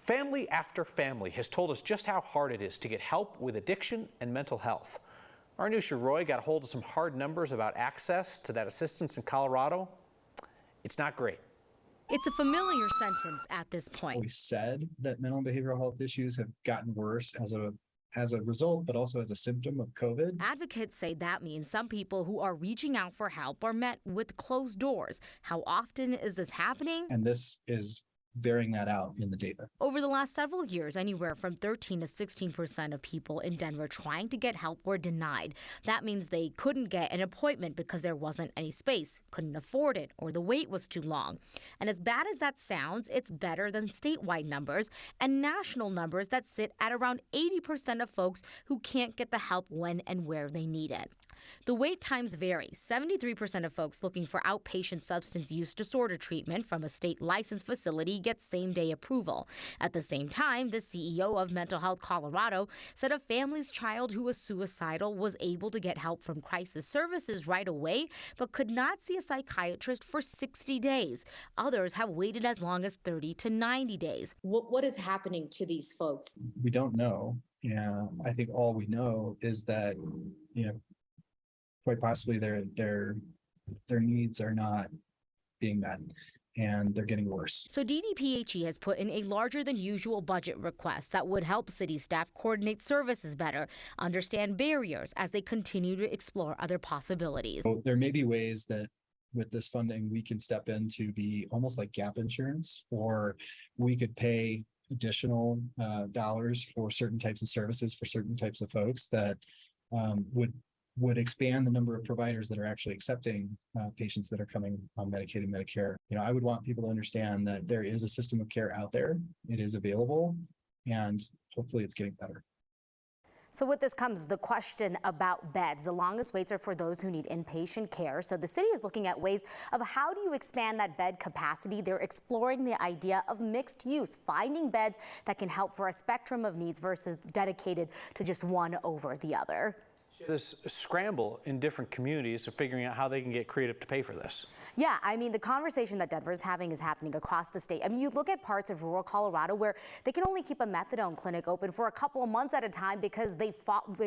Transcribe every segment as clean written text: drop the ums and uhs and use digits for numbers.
Family after family has told us just how hard it is to get help with addiction and mental health. Our Anusha Roy got a hold of some hard numbers about access to that assistance in Colorado. It's not great. It's a familiar sentence at this point. We said that mental and behavioral health issues have gotten worse as a result, but also as a symptom of COVID. Advocates say that means some people who are reaching out for help are met with closed doors. How often is this happening? And this is bearing that out in the data. Over the last several years, anywhere from 13 to 16% of people in Denver trying to get help were denied. That means they couldn't get an appointment because there wasn't any space, couldn't afford it, or the wait was too long. And as bad as that sounds, it's better than statewide numbers and national numbers that sit at around 80% of folks who can't get the help when and where they need it. The wait times vary. 73% of folks looking for outpatient substance use disorder treatment from a state licensed facility get same-day approval. At the same time, the CEO of Mental Health Colorado said a family's child who was suicidal was able to get help from crisis services right away, but could not see a psychiatrist for 60 days. Others have waited as long as 30 to 90 days. What is happening to these folks? We don't know. And I think all we know is that, quite possibly their needs are not being met and they're getting worse. So DDPHE has put in a larger than usual budget request that would help city staff coordinate services better, understand barriers as they continue to explore other possibilities. So there may be ways that with this funding we can step in to be almost like gap insurance, or we could pay additional dollars for certain types of services for certain types of folks that would expand the number of providers that are actually accepting patients that are coming on Medicaid and Medicare. I would want people to understand that there is a system of care out there. It is available, and hopefully it's getting better. So with this comes the question about beds. The longest waits are for those who need inpatient care. So the city is looking at ways of how do you expand that bed capacity. They're exploring the idea of mixed use, finding beds that can help for a spectrum of needs versus dedicated to just one over the other. This scramble in different communities of figuring out how they can get creative to pay for this. Yeah, I mean, the conversation that Denver is having is happening across the state. I mean, you look at parts of rural Colorado where they can only keep a methadone clinic open for a couple of months at a time because they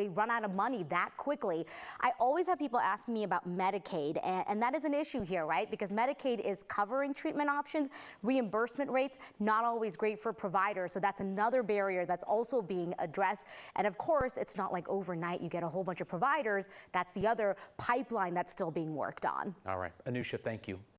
run out of money that quickly. I always have people asking me about Medicaid, and that is an issue here, right? Because Medicaid is covering treatment options, reimbursement rates, not always great for providers. So that's another barrier that's also being addressed. And of course, it's not like overnight you get a whole bunch of providers. That's the other pipeline that's still being worked on. All right, Anusha, thank you.